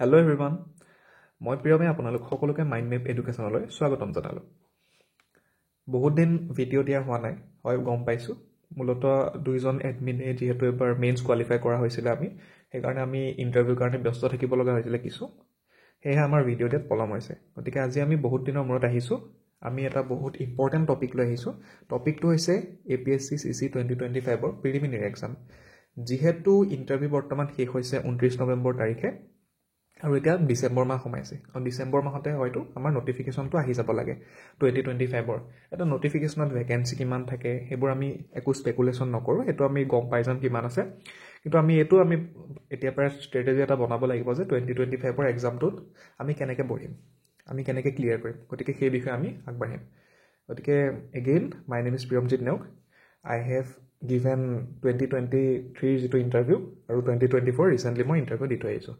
Hello' everyone, মই প্ৰিয়মে আপোনালোক সকলোকে মাইণ্ড মেপ এডুকেশ্যনলৈ স্বাগতম জনালোঁ। বহুত দিন ভিডিঅ' দিয়া হোৱা নাই, হয় গম পাইছোঁ। মূলতঃ দুইজন এডমিনে যিহেতু এবাৰ মেইনছ কোৱালিফাই কৰা হৈছিলে সেইকাৰণে আমি ইণ্টাৰভিউৰ কাৰণে ব্যস্ত থাকিব লগা হৈছিলে কিছু, সেয়েহে আমাৰ ভিডিঅ' দিয়াত পলম হৈছে। গতিকে আজি আমি বহুত দিনৰ মূৰত আহিছোঁ। আমি এটা বহুত ইম্পৰ্টেণ্ট টপিক লৈ আহিছোঁ। টপিকটো হৈছে APSC CC 2025ৰ প্ৰিলিমিনেৰী এক্সাম। যিহেতু ইণ্টাৰভিউ বৰ্তমান শেষ হৈছে 29 নৱেম্বৰ তাৰিখে আৰু এতিয়া ডিচেম্বৰ মাহ সোমাইছে, আৰু ডিচেম্বৰ মাহতে হয়তো আমাৰ নটিফিকেশ্যনটো আহি যাব লাগে 2025ৰ। এটা নটিফিকেশ্যনত ভেকেঞ্চি কিমান থাকে সেইবোৰ আমি একো স্পেকুলেশ্যন নকৰোঁ, সেইটো আমি গম পাই যাম কিমান আছে। কিন্তু আমি এতিয়াৰ পৰা ষ্ট্ৰেটেজি এটা বনাব লাগিব যে 2025ৰ এক্সামটোত আমি কেনেকৈ বঢ়িম, আমি কেনেকৈ ক্লিয়াৰ কৰিম। গতিকে সেই বিষয়ে আমি আগবাঢ়িম। গতিকে again my name is Priyamjit Neog. I have given 2023 যিটো ইণ্টাৰভিউ আৰু 2024 ৰিচেণ্টলি মই ইণ্টাৰভিউ দি থৈ আহিছোঁ।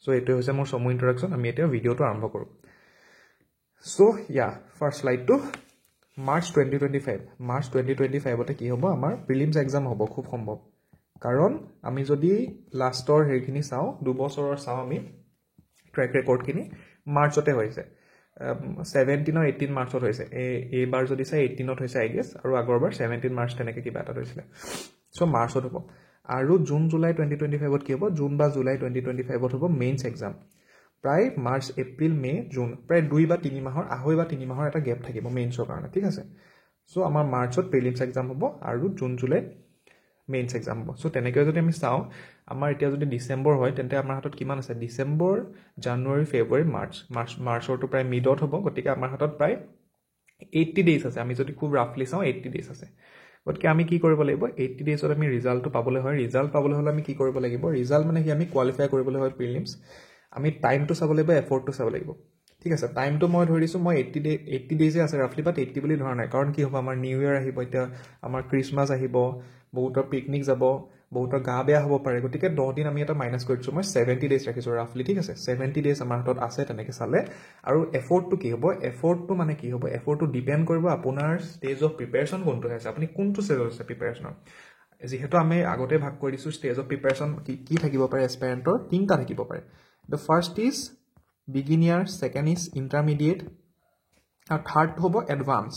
চ' এইটোৱে হৈছে মোৰ চমু ইণ্ট্ৰডাকশ্যন। আমি এতিয়া ভিডিঅ'টো আৰম্ভ কৰোঁ। ফাৰ্ষ্ট শ্লাইডটো মাৰ্চ 2025তে কি হ'ব, আমাৰ প্ৰিলিমছ এক্সাম হ'ব খুব সম্ভৱ। কাৰণ আমি যদি লাষ্টৰ হেৰিখিনি চাওঁ, 2 বছৰৰ চাওঁ আমি ট্ৰেক ৰেকৰ্ডখিনি, মাৰ্চতে হৈছে 17 or 18 মাৰ্চত হৈছে। এইবাৰ যদি চাই 18ত হৈছে আই গেছ, আৰু আগৰবাৰ 17 মাৰ্চ তেনেকৈ কিবা এটা হৈছিলে। চ' মাৰ্চত হ'ব। আৰু জুন জুলাই 2025ত কি হ'ব, জুন বা জুলাই 2025ত হ'ব মেইনছ এক্সাম। প্ৰায় মাৰ্চ এপ্ৰিল মে জুন, প্ৰায় 2 বা 3 মাহৰ, 2.5 বা 3 মাহৰ এটা গেপ থাকিব মেইনছৰ কাৰণে, ঠিক আছে। চ' আমাৰ মাৰ্চত প্ৰিলিমছ এক্সাম হ'ব আৰু জুন জুলাই মেইনছ এক্সাম হ'ব। চ' তেনেকৈ যদি আমি চাওঁ, আমাৰ এতিয়া যদি ডিচেম্বৰ হয় তেন্তে আমাৰ হাতত কিমান আছে, ডিচেম্বৰ, জানুৱাৰী, ফেব্ৰুৱাৰী, মাৰ্চৰটো প্ৰায় মিডত হ'ব। গতিকে আমাৰ হাতত প্ৰায় 80 ডেইজ আছে। আমি যদি খুব ৰাফলি চাওঁ 80 ডেইজ আছে। গতিকে আমি কি কৰিব লাগিব, 80 ডেইজত আমি ৰিজাল্টটো পাবলৈ হয়। ৰিজাল্ট পাবলৈ হ'লে আমি কি কৰিব লাগিব, ৰিজাল্ট মানে কি, আমি কোৱালিফাই কৰিবলৈ হয় প্ৰিলিমছ। আমি টাইমটো চাব লাগিব, এফৰ্টটো চাব লাগিব, ঠিক আছে। টাইমটো মই ধৰি দিছোঁ, মই 80 ডেইজে আছে ৰাফলি, বাট 80 বুলি ধৰা নাই। কাৰণ কি হ'ব, আমাৰ নিউ ইয়েৰ আহিব, এতিয়া আমাৰ খ্ৰীষ্টমাছ আহিব, বহুতৰ পিকনিক যাব, বহুতৰ গা বেয়া হ'ব পাৰে। গতিকে 10 দিন আমি এটা মাইনাছ কৰি দিছোঁ, মই 70 ডেইজ ৰাখিছোঁ ৰাফলি, ঠিক আছে। 70 ডেইজ আমাৰ হাতত আছে তেনেকৈ চালে। আৰু এফৰ্টটো কি হ'ব, এফৰ্টটো মানে কি হ'ব, এফৰ্টটো ডিপেণ্ড কৰিব আপোনাৰ ষ্টেজ অফ প্ৰিপেৰেশ্যন কোনটো আছে, আপুনি কোনটো ষ্টেজত আছে প্ৰিপেৰেশ্যনৰ। যিহেতু আমি আগতে ভাগ কৰি দিছোঁ ষ্টেজ অফ প্ৰিপেৰেশ্যন কি থাকিব পাৰে, এছপাইৰেণ্টৰ 3টা থাকিব পাৰে। The first is beginner, second is intermediate, আৰু থাৰ্ডটো হ'ব এডভান্স,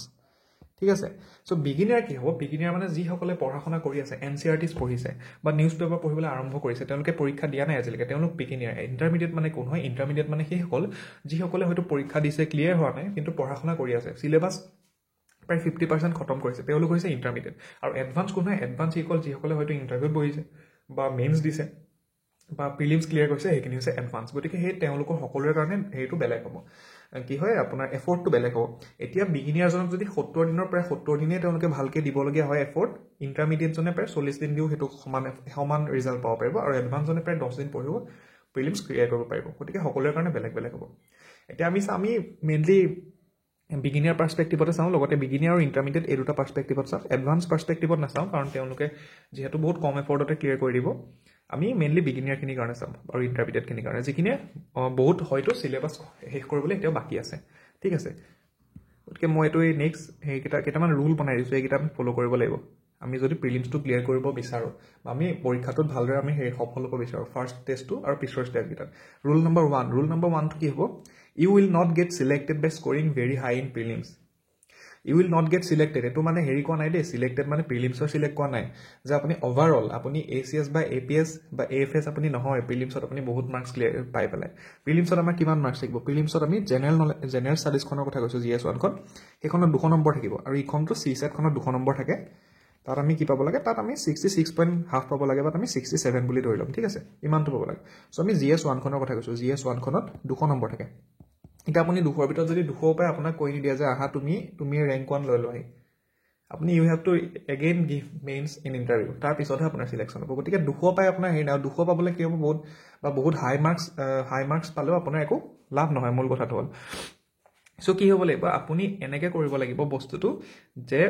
ঠিক আছে। চ' বিগিনিয়াৰ কি হ'ব, বিগিনিয়াৰ মানে যিসকলে পঢ়া শুনা কৰি আছে, NCERTs পঢ়িছে বা নিউজ পেপাৰ পঢ়িবলৈ আৰম্ভ কৰিছে, তেওঁলোকে পৰীক্ষা দিয়া নাই আজিলৈকে, তেওঁলোক বিগিনিয়াৰ। ইণ্টাৰমিডিয়েট মানে কোন হয়, ইণ্টাৰমিডিয়েট মানে সেইসকল যিসকলে হয়তো পৰীক্ষা দিছে, ক্লিয়াৰ হোৱা নাই, কিন্তু পঢ়া শুনা কৰি আছে, চিলেবাছ প্ৰায় 50% খতম কৰিছে, তেওঁলোক হৈছে ইণ্টাৰমিডিয়েট। আৰু এডভান্স কোন হয়, এডভান্স যিসকলে হয়তো ইণ্টাৰভিউত বহিছে বা মেইনছ দিছে বা প্ৰিলিমছ ক্লিয়াৰ কৰিছে, সেইখিনি হৈছে এডভান্স। গতিকে তেওঁলোকৰ সকলোৰে কাৰণে হেৰিটো বেলেগ হ'ব, কি হয় আপোনাৰ এফৰ্টটো বেলেগ হ'ব। এতিয়া বিগিনিয়াৰজনক যদি 70 দিনৰ প্ৰায় 70 দিনেই তেওঁলোকে ভালকৈ দিবলগীয়া হয় এফৰ্ট, ইণ্টাৰমিডিয়েটজনে প্ৰায় 40 দিন দিও সেইটো সমান ৰিজাল্ট পাব পাৰিব, আৰু এডভান্সজনে প্ৰায় 10 দিন পঢ়িব, প্ৰিলিমছ ক্লিয়াৰ কৰিব পাৰিব। গতিকে সকলোৰে কাৰণে বেলেগ বেলেগ হ'ব। এতিয়া আমি মেইনলি বিগিনিয়াৰ পাৰ্চপেক্টিভতে চাওঁ, লগতে বিগিনিয়াৰ আৰু ইণ্টাৰমিডিয়েট এই দুটা পাৰ্চপেক্টিভত চাওঁ। এডভান্স পাৰ্চপেক্টিভত নাচাওঁ, কাৰণ তেওঁলোকে যিহেতু বহুত কম এফৰ্টতে ক্লিয়াৰ কৰি দিব। আমি মেইনলি বিগিনিয়াৰখিনিৰ কাৰণে চাওঁ আৰু ইণ্টাৰমিডিয়েটখিনিৰ কাৰণে, যিখিনিয়ে বহুত হয়তো চিলেবাছ শেষ কৰিবলৈ এতিয়াও বাকী আছে, ঠিক আছে। গতিকে মই এইটো নেক্সট কেইটামান ৰুল বনাই দিছোঁ, এইকেইটা আমি ফ'ল' কৰিব লাগিব আমি যদি প্ৰিলিমছটো ক্লিয়াৰ কৰিব বিচাৰোঁ, বা আমি পৰীক্ষাটোত ভালদৰে আমি সফল হ'ব বিচাৰোঁ, ফাৰ্ষ্ট টেষ্টটো আৰু পিছৰ ষ্টেপকেইটাত। ৰুল নম্বৰ 1টো কি হ'ব, you will not get selected by scoring very high in prelims. You will not get selected, এইটো মানে হেৰি কোৱা নাই দেই, চিলেক্টেড মানে প্ৰিলিমছৰ চিলেক্ট কোৱা নাই, যে আপুনি অভাৰঅল আপুনি ACS বা APS বা AFS আপুনি নহয়, প্ৰিলিমছত আপুনি বহুত মাৰ্কছ ক্লিয়াৰ পাই পেলাই। প্ৰিলিমছত আমাৰ কিমান মাৰ্কছ থাকিব, প্ৰিলিমছত আমি জেনেৰেল ষ্টাডিজখনৰ কথা কৈছোঁ, GS 1খন, সেইখনত 200 নম্বৰ থাকিব, আৰু ইখনটো CSATখনত 200 নম্বৰ থাকে। তাত আমি কি পাব লাগে, তাত আমি 66.5 পাব লাগে, বা আমি 67 বুলি ধৰি ল'ম, ঠিক আছে, ইমানটো পাব লাগে। চ' আমি GS 1খনৰ কথা কৈছোঁ, GS 1খনত 200 নম্বৰ থাকে। এতিয়া আপুনি 200ৰ ভিতৰত যদি 200 পায়, আপোনাক কৈ নিদিয়া যে আহা তুমি ৰেংক 1 লৈ লোৱাহি, আপুনি you have to again give mains in interview, তাৰপিছতহে আপোনাৰ চিলেকশ্যন হ'ব। গতিকে 200 পাই আপোনাৰ হেৰি নাই, 200 পাবলৈ কি হ'ব, বহুত হাই মাৰ্কছ পালেও আপোনাৰ একো লাভ নহয়, মূল কথাটো হ'ল। চ' কি হ'ব লাগিব, আপুনি এনেকৈ কৰিব লাগিব বস্তুটো, যে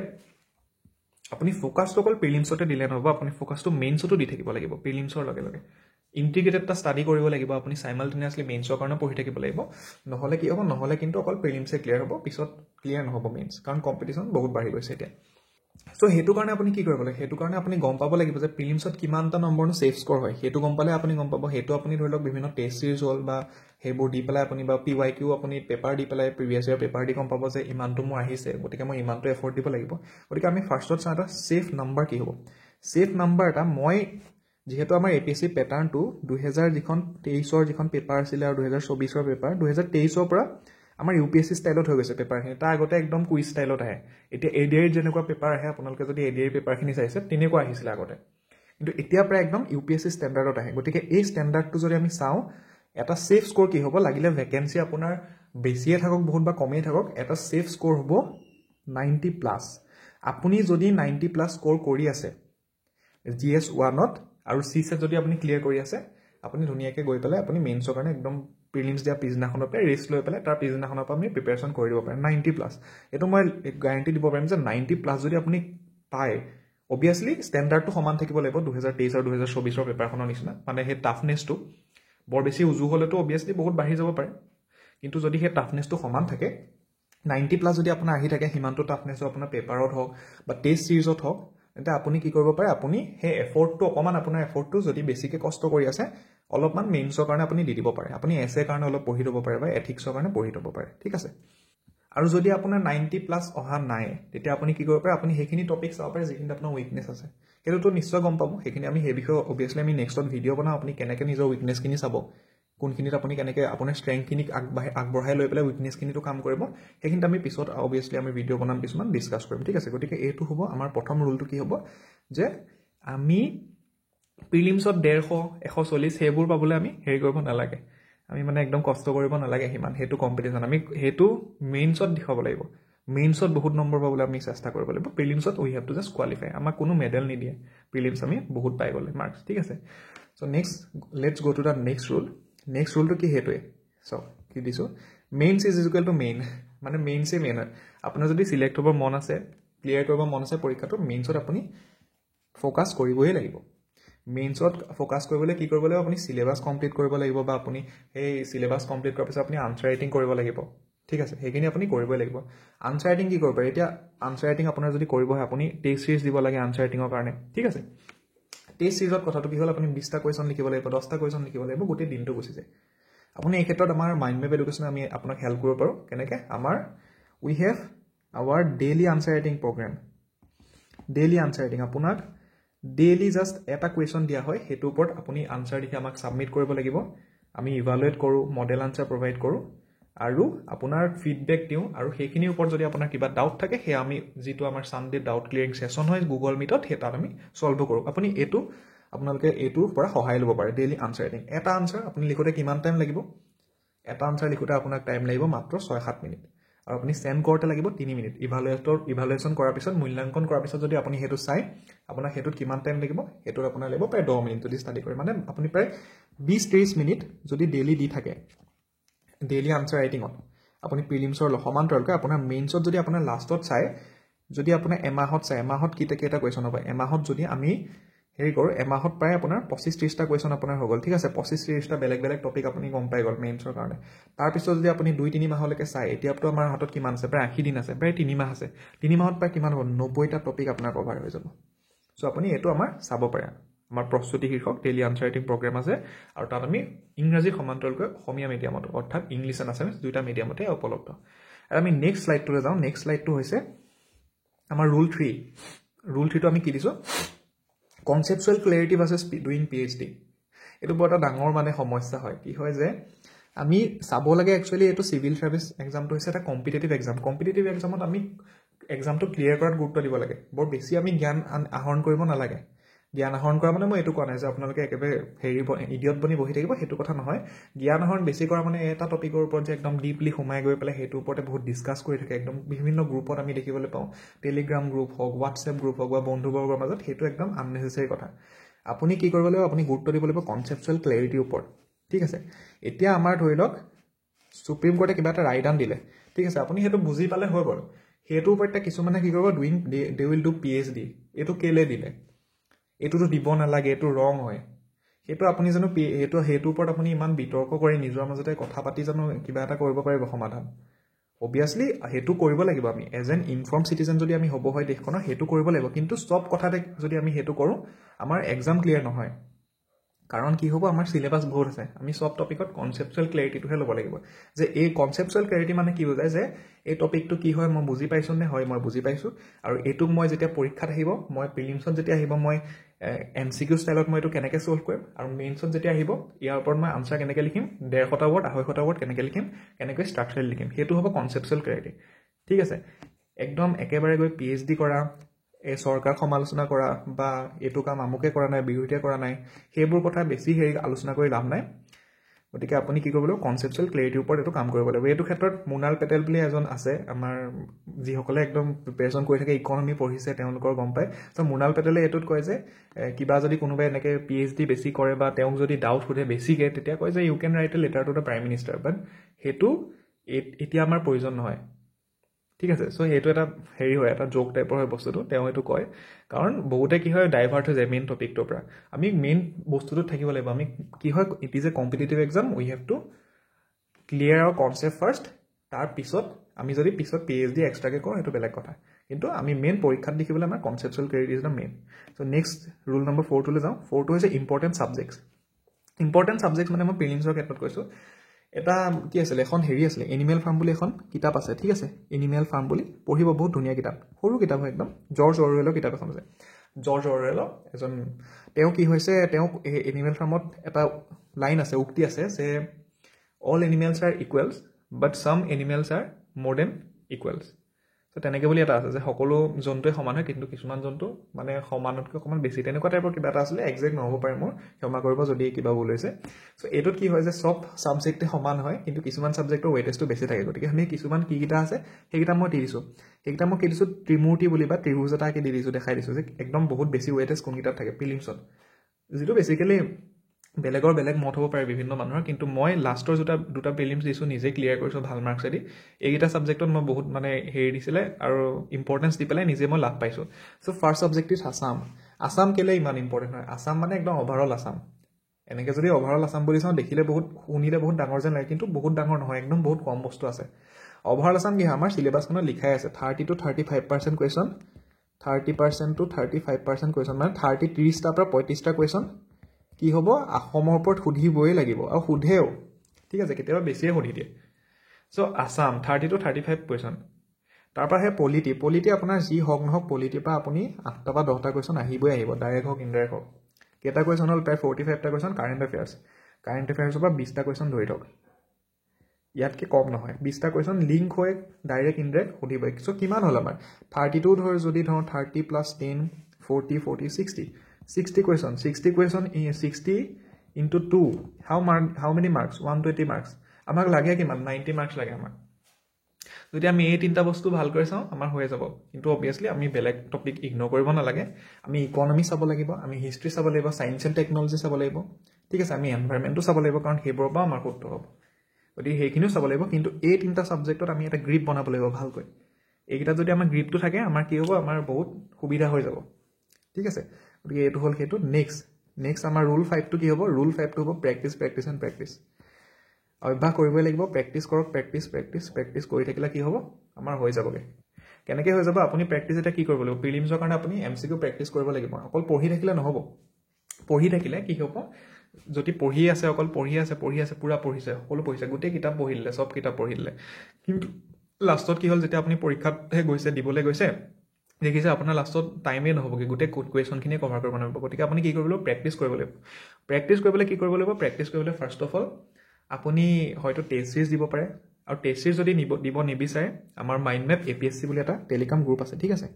আপুনি ফ'কাছটো অকল প্ৰিলিমছতে দিলে নহ'ব, আপুনি ফ'কাছটো মেইনছতো দি থাকিব লাগিব। প্ৰিলিমছৰ লগে লগে ইণ্টিগ্ৰেটেড এটা ষ্টাডি কৰিব লাগিব, আপুনি চাইমালটেনিয়াছলি মেইনছৰ কাৰণে পঢ়ি থাকিব লাগিব। নহ'লে কি হ'ব, নহ'লে কিন্তু অকল প্ৰিলিমছে ক্লিয়াৰ হ'ব, পিছত ক্লিয়াৰ নহ'ব মেইনছ, কাৰণ কম্পিটিশ্যন বহুত বাঢ়ি গৈছে এতিয়া। সো সেইটো কাৰণে আপুনি কি কৰিব লাগে সেইটো কাৰণে আপুনি গম পাব লাগিব যে প্ৰিলিমছত কিমানটা নম্বৰনো ছেফ স্ক'ৰ হয় সেইটো গম পালে আপুনি গম পাব সেইটো আপুনি ধৰি লওক বিভিন্ন টেষ্ট চিৰিজ হ'ল বা সেইবোৰ দি পেলাই আপুনি বা PYQ আপুনি পেপাৰ দি পেলাই প্ৰিভিয়াছ ইয়াৰ পেপাৰ দি গম পাব যে ইমানটো মোৰ আহিছে গতিকে মই ইমানটো এফৰ্ট দিব লাগিব গতিকে আমি ফাৰ্ষ্টত চাওঁ এটা ছেফ নাম্বাৰ কি হ'ব ছেফ নাম্বাৰ এটা মই যিহেতু আমাৰ APSC পেটাৰ্ণটো 2023 যিখন পেপাৰ আছিলে আৰু 2024 পেপাৰ 2023 পৰা আমাৰ UPSC ষ্টাইলত হৈ গৈছে পেপাৰখিনি তাৰ আগতে একদম কুইজ ষ্টাইলত আহে এতিয়া ADR যেনেকুৱা পেপাৰ আহে আপোনালোকে যদি ADR পেপাৰখিনি চাইছে তেনেকুৱা আহিছিলে আগতে কিন্তু এতিয়া প্ৰায় একদম UPSC ষ্টেণ্ডাৰ্ডত আহে গতিকে এই ষ্টেণ্ডাৰ্ডটো যদি আমি চাওঁ এটা ছেফ স্ক'ৰ কি হ'ব লাগিলে ভেকেঞ্চি আপোনাৰ বেছিয়ে থাকক বহুত বা কমেই থাকক এটা ছেফ স্ক'ৰ হ'ব 90+। আপুনি যদি 90+ স্ক'ৰ কৰি আছে GS 1ত আৰু CSET যদি আপুনি ক্লিয়াৰ কৰি আছে আপুনি ধুনীয়াকৈ গৈ পেলাই আপুনি মেইনছৰ কাৰণে একদম প্ৰিলিমছ দিয়া পিছদিনাখনৰ পৰা ৰেষ্ট লৈ পেলাই তাৰ পিছদিনাখনৰ পৰা আপুনি প্ৰিপেৰেশ্যন কৰি দিব পাৰে 90+। এইটো মই গেৰাণ্টি দিব পাৰিম যে 90+ যদি আপুনি পায় অবভিয়াছলি ষ্টেণ্ডাৰ্ডটো সমান থাকিব লাগিব 2023 আৰু 2024 পেপাৰখনৰ নিচিনা মানে সেই টাফনেছটো বৰ বেছি উজু হ'লেতো অবভিয়াছলি বহুত বাঢ়ি যাব পাৰে কিন্তু যদি সেই টাফনেছটো সমান থাকে 90+ যদি আপোনাৰ আহি থাকে সিমানটো টাফনেছো আপোনাৰ পেপাৰত হওক বা টেষ্ট চিৰিজত হওক তেন্তে আপুনি কি কৰিব পাৰে আপুনি সেই এফৰ্টটো অকণমান আপোনাৰ এফৰ্টটো যদি বেছিকৈ কষ্ট কৰি আছে অলপমান মেইনছৰ কাৰণে আপুনি দি দিব পাৰে আপুনি এছে কাৰণে অলপ পঢ়ি ল'ব পাৰে বা এথিক্সৰ কাৰণে পঢ়ি ল'ব পাৰে ঠিক আছে আৰু যদি আপোনাৰ 90+ অহা নাই তেতিয়া আপুনি কি কৰিব পাৰে আপুনি সেইখিনি টপিক চাব পাৰে যিখিনি আপোনাৰ উইকনেছ আছে সেইটোতো নিশ্চয় গম পাব সেইখিনি আমি সেই বিষয়ে অবভিয়াছলি আমি নেক্সটত ভিডিঅ' বনাওঁ আপুনি কেনেকৈ নিজৰ উইকনেছখিনি চাব কোনখিনিত আপুনি কেনেকৈ আপোনাৰ ষ্ট্ৰেংথখিনিক আগবঢ়াই লৈ পেলাই উইকনেছখিনিতো কাম কৰিব সেইখিনিত আমি পিছত অবভিয়াছলি আমি ভিডিঅ' বনাম কিছুমান ডিছকাছ কৰিম ঠিক আছে গতিকে এইটো হ'ব আমাৰ প্ৰথম ৰুলটো কি হ'ব যে আমি প্ৰিলিমছত 150 140 সেইবোৰ পাবলৈ আমি হেৰি কৰিব নালাগে আমি মানে একদম কষ্ট কৰিব নালাগে সিমান সেইটো কম্পিটিশ্যন আমি সেইটো মেইনছত দেখাব লাগিব মেইনছত বহুত নম্বৰ পাবলৈ আমি চেষ্টা কৰিব লাগিব প্ৰিলিমছত উই হেভ টু জাষ্ট কোৱালিফাই আমাক কোনো মেডেল নিদিয়ে প্ৰিলিমছ আমি বহুত পাই গ'লে মাৰ্কছ ঠিক আছে চ' নেক্সট লেটছ গ' টু দ্য নেক্সট ৰুলটো কি সেইটোৱে চ' কি দিছোঁ mains is equal to main মানে মেইনছেই মেইন হয় আপোনাৰ যদি চিলেক্ট হ'ব মন আছে ক্লিয়াৰ কৰিব মন আছে পৰীক্ষাটো মেইনছত আপুনি ফ'কাছ কৰিবই লাগিব মেইনছত ফ'কাছ কৰিবলৈ কি কৰিব লাগিব আপুনি চিলেবাছ কমপ্লিট কৰিব লাগিব বা আপুনি সেই চিলেবাছ কমপ্লিট কৰাৰ পিছত আপুনি আনচাৰ ৰাইটিং কৰিব লাগিব ঠিক আছে সেইখিনি আপুনি কৰিবই লাগিব আনচাৰ ৰাইটিং কি কৰিব পাৰে এতিয়া আনচাৰ ৰাইটিং আপোনাৰ যদি কৰিব হয় আপুনি টেষ্ট চিৰিজ দিব লাগে আনচাৰ ৰাইটিঙৰ কাৰণে ঠিক আছে টেষ্ট চিৰিজত কথাটো কি হ'ল আপুনি 20টা কুৱেশ্যন লিখিব লাগিব 10টা কুৱেশ্যন লিখিব লাগিব গোটেই দিনটো গুচি যায় আপুনি এই ক্ষেত্ৰত আমাৰ মাইণ্ড মেপ এডুকেশ্যনে আমি আপোনাক হেল্প কৰিব পাৰোঁ কেনেকৈ আমাৰ we have our daily answer writing program daily answer writing আপোনাক ডেইলি জাষ্ট এটা কুৱেশ্যন দিয়া হয় সেইটোৰ ওপৰত আপুনি আনচাৰ লিখি আমাক ছাবমিট কৰিব লাগিব আমি ইভালুৱেট কৰোঁ মডেল আনচাৰ প্ৰভাইড কৰোঁ আৰু আপোনাৰ ফিডবেক দিওঁ আৰু সেইখিনিৰ ওপৰত যদি আপোনাৰ কিবা ডাউট থাকে সেয়া আমি যিটো আমাৰ ছানডে ডাউট ক্লিয়াৰিং ছেশ্যন হয় গুগল মিটত সেই তাত আমি ছল্ভ কৰোঁ আপুনি আপোনালোকে এইটোৰ পৰা সহায় ল'ব পাৰে ডেইলি আনচাৰ ৰাইটিং এটা আনচাৰ আপুনি লিখোঁতে কিমান টাইম লাগিব এটা আনচাৰ লিখোঁতে আপোনাক টাইম লাগিব মাত্ৰ 6-7 মিনিট আৰু আপুনি চেণ্ড কৰোঁতে লাগিব 3 মিনিট ইভালুৱেশ্যন কৰাৰ পিছত মূল্যাংকন কৰাৰ পিছত যদি আপুনি সেইটো চাই আপোনাৰ সেইটোত কিমান টাইম লাগিব সেইটোত আপোনাৰ লাগিব প্ৰায় 10 মিনিট যদি ষ্টাডি কৰে মানে আপুনি প্ৰায় 20-30 মিনিট যদি ডেইলি দি থাকে ডেইলি আনচাৰ ৰাইটিঙত আপুনি প্ৰিলিমছৰ সমান্তৰালকৈ আপোনাৰ মেইনছত যদি আপোনাৰ লাষ্টত চাই যদি আপোনাৰ এমাহত চাই এমাহত কেইটা কুৱেশ্যন হ'ব এমাহত যদি আমি হেৰি কৰোঁ এমাহত প্ৰায় আপোনাৰ 25-30টা কুৱেশ্যন আপোনাৰ হৈ গ'ল ঠিক আছে 25-30টা বেলেগ বেলেগ টপিক আপুনি গম পাই গ'ল মেইনছৰ কাৰণে তাৰপিছত যদি আপুনি 2-3 মাহলৈকে চাই এতিয়াতো আমাৰ হাতত কিমান আছে প্ৰায় 80 দিন আছে প্ৰায় 3 মাহ আছে 3 মাহত প্ৰায় কিমান হ'ব 90টা টপিক আপোনাৰ কভাৰ হৈ যাব চ' আপুনি এইটো আমাৰ চাব পাৰে আমাৰ প্ৰস্তুতি শীৰ্ষক ডেইলি আনচাৰ ৰাইটিং প্ৰগ্ৰেম আছে আৰু তাত আমি ইংৰাজী সমান্তৰালকৈ অসমীয়া মিডিয়ামত অৰ্থাৎ ইংলিছ এণ্ড আছামিজ দুয়োটা মিডিয়ামতে উপলব্ধ আৰু আমি নেক্সট শ্লাইডটোলৈ যাওঁ নেক্সট শ্লাইডটো হৈছে আমাৰ ৰুল 3টো আমি কি দিছোঁ conceptual clarity versus doing PhD এইটো বৰ এটা ডাঙৰ মানে সমস্যা হয় কি হয় যে আমি চাব লাগে একচুৱেলি এইটো চিভিল ছাৰ্ভিচ এক্সামটো হৈছে এটা কম্পিটিটিভ এক্সামত আমি এক্সামটো ক্লিয়াৰ কৰাত গুৰুত্ব দিব লাগে বৰ বেছি আমি জ্ঞান আহৰণ কৰিব নালাগে জ্ঞান আহৰণ কৰা মানে মই এইটো কোৱা নাই যে আপোনালোকে একেবাৰে ইডিয়ট বনি বহি থাকিব সেইটো কথা নহয় জ্ঞান আহৰণ বেছি কৰা মানে এটা টপিকৰ ওপৰত যে একদম ডিপলি সোমাই গৈ পেলাই সেইটোৰ ওপৰতে বহুত ডিছকাছ কৰি থাকে একদম বিভিন্ন গ্ৰুপত আমি দেখিবলৈ পাওঁ টেলিগ্ৰাম গ্ৰুপ হওক হোৱাটছএপ গ্ৰুপ হওক বা বন্ধুবৰ্গৰ মাজত সেইটো একদম আননেচেচাৰী কথা আপুনি কি কৰিব লাগিব আপুনি গুৰুত্ব দিব লাগিব কনচেপচুৱেল ক্লেৰিটিৰ ওপৰত ঠিক আছে এতিয়া আমাৰ ধৰি লওক সুপ্ৰিম কোৰ্টে কিবা এটা ৰায়দান দিলে ঠিক আছে আপুনি সেইটো বুজি পালে হৈ গ'ল সেইটোৰ ওপৰত কিছুমানে কি কৰিব দে উইল ডু PhD এইটো কেলে দিলে এইটোতো দিব নালাগে এইটো ৰং হয় সেইটো আপুনি জানো সেইটোৰ ওপৰত আপুনি ইমান বিতৰ্ক কৰি নিজৰ মাজতে কথা পাতি জানো কিবা এটা কৰিব পাৰিব সমাধান অবভিয়াছলি হেতু কৰিব লাগিব আমি এজ এন ইনফৰ্ম সিটিজেন যদি আমি হ'ব হয় দেশখনৰ হেতু কৰিব লাগিব কিন্তু সব কথাতে যদি আমি হেতু কৰো আমাৰ এক্সাম ক্লিয়াৰ নহয় কাৰণ কি হ'ব আমাৰ সিলেবাস বহুত আছে আমি সব টপিকত কনসেপচুৱেল ক্লেৰিটিটোহে ল'ব লাগিব যে এই কনসেপচুৱেল ক্লেৰিটি মানে কি বুজায় যে এই টপিকটো কি হয় মই বুজি পাইছো নে হয় মই বুজি পাইছো আৰু এইটোক মই যেতিয়া পৰীক্ষাত আহিব মই প্ৰিলিমছত যেতিয়া আহিব মই এমসিকিউ ষ্টাইলত মই এইটো কেনেকৈ সলভ কৰিম আৰু মেইনছত যেতিয়া আহিব ইয়াৰ ওপৰত মই আনসাৰ কেনেকৈ লিখিম 150টা ৱৰ্ড 250টা ৱৰ্ড কেনেকৈ লিখিম কেনেকৈ ষ্ট্ৰাকচাৰেল লিখিম সেইটো হ'ব কনসেপচুৱেল ক্লেৰিটি ঠিক আছে একদম একেবাৰে গৈ PhD কৰা এই চৰকাৰ সমালোচনা কৰা বা এইটো কাম আমুকে কৰা নাই বিৰোধিতা কৰা নাই সেইবোৰ কথা বেছি আলোচনা কৰি লাভ নাই গতিকে আপুনি কি কৰিব লাগিব কনসেপচুৱেল ক্লেৰিটিৰ ওপৰত এইটো কাম কৰিব লাগিব এইটো ক্ষেত্ৰত মুনাল পেটেল বুলি এজন আছে আমাৰ যিসকলে একদম প্ৰিপেৰেশ্যন কৰি থাকে ইকনমি পঢ়িছে তেওঁলোকৰ গম পায় তো মুনাল পেটেলে এইটোত কয় যে কিবা যদি কোনোবাই এনেকৈ PhD বেছি কৰে বা তেওঁক যদি ডাউট সোধে বেছিকে তেতিয়া কয় যে you can write a letter to the prime minister but সেইটো এতিয়া আমাৰ প্ৰয়োজন নহয় ঠিক আছে সো এইটো এটা হেৰি হয় এটা জোক টাইপৰ হয় বস্তুটো তেওঁ এইটো কয় কাৰণ বহুতে কি হয় ডাইভাৰ্ট হৈ যায় মেইন টপিকটোৰ পৰা আমি মেইন বস্তুটোত থাকিব লাগিব আমি কি হয় it is a competitive exam we have to clear our concept first তাৰ পিছত আমি যদি পিছত PhD এক্সট্ৰাকে কৰোঁ সেইটো বেলেগ কথা কিন্তু আমি মেইন পৰীক্ষাত দেখিবলৈ আমাৰ conceptual clarity is the main so' next roll number 4 যাওঁ 4টো হৈছে ইম্পৰ্টেণ্ট ছাবজেক্টছ মানে মই প্ৰিলিমছৰ ক্ষেত্ৰত কৈছোঁ এটা কি আছিলে এখন হেৰি আছিলে এনিমেল ফাৰ্ম বুলি এখন কিতাপ আছে ঠিক আছে এনিমেল ফাৰ্ম বুলি পঢ়িব বহুত ধুনীয়া কিতাপ সৰু কিতাপ হয় একদম জৰ্জ অৰৱেলৰ কিতাপ এখন আছে জৰ্জ অৰৱেলৰ এজন তেওঁ কি হৈছে তেওঁ এনিমেল ফাৰ্মত এটা লাইন আছে উক্তি আছে যে অল এনিমেলছ আৰ ইকুৱেলছ বাট ছাম এনিমেলছ আৰ মোৰ দেন ইকুৱেলছ তো তেনেকৈ বুলি এটা আছে যে সকলো জন্তুৱে সমান হয় কিন্তু কিছুমান জন্তু মানে সমানতকৈ অকণমান বেছি তেনেকুৱা টাইপৰ কিবা এটা আছিলে একজেক্ট নহ'ব পাৰে মোৰ ক্ষমা কৰিব যদি কিবা ভুল হৈছে চ' এইটোত কি হয় যে চব ছাবজেক্টে সমান হয় কিন্তু কিছুমান ছাবজেক্টৰ ৱেইটেজটো বেছি থাকে গতিকে আমি কিছুমান কিকেইটা আছে সেইকেইটা মই দি দিছোঁ সেইকেইটা মই কি দিছোঁ ত্ৰিমূৰ্তি বুলি বা ত্ৰিভুজ এটাকে দি দিছোঁ দেখাই দিছোঁ যে একদম বহুত বেছি ৱেইটেজ কোনকেইটাত থাকে প্ৰিলিমছত যিটো বেছিকেলি বেলেগৰ বেলেগ মত হ'ব পাৰে বিভিন্ন মানুহৰ কিন্তু মই লাষ্টৰ দুটা প্ৰিলিমছ দিছোঁ নিজে ক্লিয়াৰ কৰিছোঁ ভাল মাৰ্কছেদি এইকেইটা ছাবজেক্টত মই বহুত মানে হেৰি দিছিলে আৰু ইম্পৰ্টেঞ্চ দি পেলাই নিজে মই লাভ পাইছোঁ চ' ফাৰ্ষ্ট ছাবজেক্ট ইজ আছাম কেলৈ ইমান ইম্পৰ্টেণ্ট হয় আছাম মানে একদম অভাৰঅল আছাম এনেকৈ যদি অভাৰঅল আছাম বুলি চাওঁ দেখিলে শুনিলে বহুত ডাঙৰ যেন লাগে কিন্তু বহুত ডাঙৰ নহয় একদম বহুত কম বস্তু আছে অভাৰঅল আছাম কি হয় আমাৰ চিলেবাছখনত লিখাই আছে 30 to 35% কুৱেশ্যন 30% to 35% কুৱেশ্যন মানে 30-30টাৰ পৰা 35টা কুৱেশ্যন কি হ'ব অসমৰ ওপৰত সুধিবই লাগিব আৰু সোধেও ঠিক আছে কেতিয়াবা বেছিয়ে সুধি দিয়ে চ' আছাম 30 to 35 কুৱেশ্যন তাৰপৰা সেই পলিটি আপোনাৰ যি হওক নহওক পলিটিৰ পৰা আপুনি 8টা বা 10টা কুৱেশ্যন আহিবই আহিব ডাইৰেক্ট হওক ইনডাইৰেক্ট হওক কেইটা কুৱেশ্যন হ'ল প্ৰায় 45টা কুৱেশ্যন কাৰেণ্ট এফেয়াৰ্ছৰ পৰা 20টা কুৱেশ্যন ধৰি থওক ইয়াতকৈ কম নহয় 20টা কুৱেশ্যন লিংক হৈ ডাইৰেক্ট ইনডাইৰেক্ট সুধিবই চ' কিমান হ'ল আমাৰ 32 যদি ধৰ 30 + 10 40 60 question 60 into 2 how many marks 120 marks আমাক লাগে কিমান 90 marks লাগে আমাক যদি আমি এই তিনিটা বস্তু ভালকৈ চাওঁ আমাৰ হৈ যাব কিন্তু অবভিয়াছলি আমি বেলেগ টপিক ইগনোৰ কৰিব নালাগে আমি ইকনমি চাব লাগিব আমি হিষ্ট্ৰী চাব লাগিব সায়েন্স এণ্ড টেকনলজি চাব লাগিব ঠিক আছে আমি এনভাইৰনমেণ্টটো চাব লাগিব কাৰণ সেইবোৰৰ পৰা আমাৰ শুদ্ধ হ'ব গতিকে সেইখিনিও চাব লাগিব কিন্তু এই তিনিটা ছাবজেক্টত আমি এটা গ্ৰিপ বনাব লাগিব ভালকৈ এইকেইটা যদি আমাৰ গ্ৰিপটো থাকে আমাৰ কি হ'ব আমাৰ বহুত সুবিধা হৈ যাব ঠিক আছে গতিকে এইটো হ'ল সেইটো নেক্সট আমাৰ ৰুল 5টো কি হ'ব ৰুল 5টো হ'ব প্ৰেক্টিছ অভ্যাস কৰিবই লাগিব প্ৰেক্টিছ কৰক প্ৰেক্টিছ কৰি থাকিলে কি হ'ব আমাৰ হৈ যাবগৈ কেনেকৈ হৈ যাব আপুনি প্ৰেক্টিছ এটা কি কৰিব লাগিব প্ৰিলিমছৰ কাৰণে আপুনি MCQ প্ৰেক্টিছ কৰিব লাগিব অকল পঢ়ি থাকিলে নহ'ব পঢ়ি থাকিলে কি হ'ব যদি পঢ়ি আছে অকল পঢ়ি আছে পুৰা পঢ়িছে সকলো পঢ়িছে গোটেই কিতাপ পঢ়িলে সব কিতাপ পঢ়িলে কিন্তু লাষ্টত কি হ'ল যেতিয়া আপুনি পৰীক্ষাতহে গৈছে দিবলৈ গৈছে দেখিছে আপোনাৰ লাষ্টত টাইমেই নহ'বগৈ গোটেই কুৱেশ্যনখিনিয়ে কভাৰ কৰিব নোৱাৰিব গতিকে আপুনি কি কৰিব লাগিব প্ৰেক্টিছ কৰিবলৈ ফাৰ্ষ্ট অফ অল আপুনি হয়তো টেষ্ট চিৰিজ দিব পাৰে আৰু টেষ্ট চিৰিজ যদি দিব নিবিচাৰে আমাৰ মাইণ্ড মেপ APSC বুলি এটা টেলিগ্ৰাম গ্ৰুপ আছে ঠিক আছে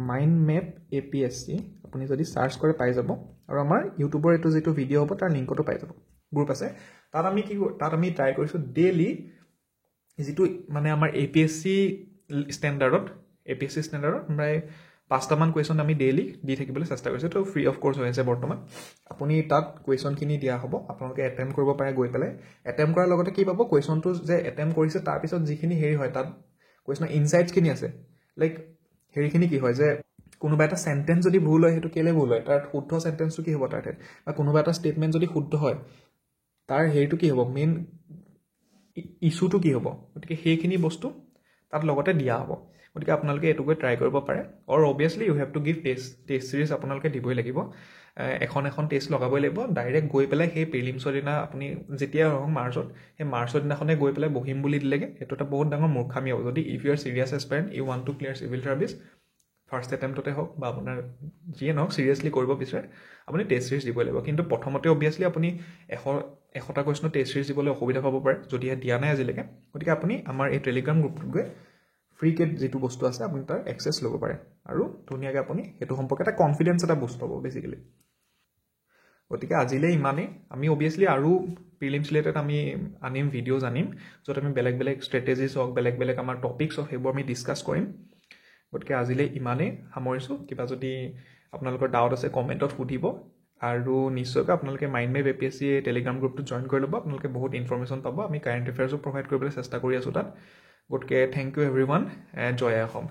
মাইণ্ড মেপ APSC আপুনি যদি চাৰ্চ কৰে পাই যাব আৰু আমাৰ ইউটিউবৰ এইটো যিটো ভিডিঅ' হ'ব তাৰ লিংকতো পাই যাব গ্ৰুপ আছে তাত আমি ট্ৰাই কৰিছোঁ ডেইলি যিটো মানে আমাৰ APSC ষ্টেণ্ডাৰ্ডত প্ৰায় 5টামান কুৱেশ্যন আমি ডেইলি দি থাকিবলৈ চেষ্টা কৰিছোঁ তো ফ্ৰী অফ কোৰ্চ হৈ আছে বৰ্তমান আপুনি তাত কুৱেশ্যনখিনি দিয়া হ'ব আপোনালোকে এটেম্প কৰিব পাৰে গৈ পেলাই এটেম্প কৰাৰ লগতে কি পাব কুৱেশ্যনটো যে এটেম্প কৰিছে তাৰপিছত যিখিনি হেৰি হয় তাত কুৱেশ্যনৰ ইনচাইটছখিনি আছে লাইক হেৰিখিনি কি হয় যে কোনোবা এটা চেণ্টেন্স যদি ভুল হয় সেইটো কেলৈ ভুল হয় তাৰ শুদ্ধ চেণ্টেন্সটো কি হ'ব তাৰ ঠাইত বা কোনোবা এটা ষ্টেটমেণ্ট যদি শুদ্ধ হয় তাৰ হেৰিটো কি হ'ব মেইন ইছ্যুটো কি হ'ব গতিকে সেইখিনি বস্তু তাত লগতে দিয়া হ'ব গতিকে আপোনালোকে এইটোকৈ ট্ৰাই কৰিব পাৰে or obviously you have to give test series আপোনালোকে দিবই লাগিব এখন টেষ্ট লগাবই লাগিব ডাইৰেক্ট গৈ পেলাই সেই প্ৰিলিমছৰ দিনা আপুনি যেতিয়া হওক মাৰ্চৰ দিনাখনে গৈ পেলাই বহিম বুলি দিলেগৈ সেইটো এটা বহুত ডাঙৰ মূৰ্খামি হ'ব যদি if you are serious aspirant you want to clear civil service first এটেম্পটতে হওক বা আপোনাৰ যিয়ে নহওক চিৰিয়াছলি কৰিব বিচাৰে আপুনি টেষ্ট চিৰিজ দিবই লাগিব কিন্তু প্ৰথমতে অবভিয়াছলি আপুনি 100টা কুৱেশ্যনৰ টেষ্ট চিৰিজ দিবলৈ অসুবিধা পাব পাৰে যদিহে দিয়া নাই আজিলৈকে গতিকে আপুনি আমাৰ এই টেলিগ্ৰাম গ্ৰুপটোত গৈ ফ্ৰীকে যিটো বস্তু আছে আপুনি তাৰ এক্সেছ ল'ব পাৰে আৰু ধুনীয়াকৈ আপুনি সেইটো সম্পৰ্কে এটা কনফিডেঞ্চ এটা বুষ্ট পাব বেচিকেলি গতিকে আজিলৈ ইমানেই আমি অবভিয়াছলি আৰু প্ৰিলিমছ ৰিলেটেড আমি আনিম ভিডিঅ'জ আনিম য'ত আমি বেলেগ ষ্ট্ৰেটেজিছ হওক বেলেগ আমাৰ টপিকছ হওক সেইবোৰ আমি ডিছকাছ কৰিম গতিকে আজিলৈ ইমানেই সামৰিছোঁ কিবা যদি আপোনালোকৰ ডাউট আছে কমেণ্টত সুধিব আৰু নিশ্চয়কৈ আপোনালোকে মাইণ্ড মেপ APSC টেলিগ্ৰাম গ্ৰুপটোত জইন কৰি ল'ব আপোনালোকে বহুত ইনফৰমেশ্যন পাব আমি কাৰেণ্ট এফেয়াৰ্ছো প্ৰভাইড কৰিবলৈ চেষ্টা কৰি আছোঁ তাত গতিকে থেংক ইউ এভৰিৱান জয় অসম